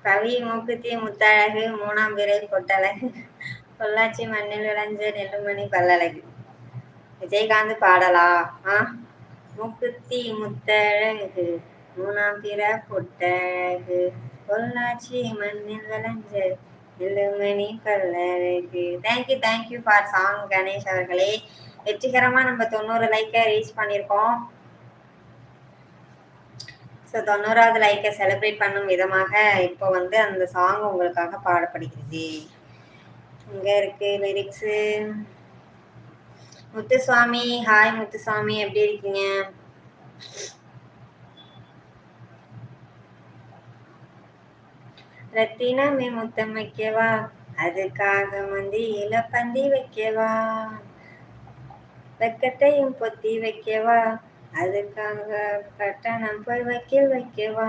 கவி மூக்குத்தி முத்தழகு மூணாம் பிறை பொட்டழகு பொள்ளாச்சி மண்ணில் விளைஞ்ச நெல்லுமணி பல்லழகு. விஜயகாந்த் பாடலா? மூக்குத்தி முத்தழகு மூணாம் பிறை பொட்டழகு பொள்ளாச்சி மண்ணில் விளைஞ்ச நெல்லுமணி பல்லழகு. தேங்க்யூ ஃபார் சாங் கணேஷ் அவர்களே. வெற்றிகரமா நம்ம 90 லைக்கை ரீச் பண்ணியிருக்கோம். ஸோ 90வது லைக்கை செலிப்ரேட் பண்ணும் விதமாக இப்போ வந்து அந்த சாங் உங்களுக்காக பாடப்படுகிறது. இங்கே இருக்கு லிரிக்ஸு. முத்துசுவாமி, ஹாய் முத்துசுவாமி, எப்படி இருக்கீங்க? ரத்தினமே முத்தம் வைக்கவா, அதுக்காக மந்தியில பந்தி வைக்கவா, வெக்கத்தையும் பொத்தி வைக்கவா, அதுக்காக கட்டணம் போய் வைக்கவா,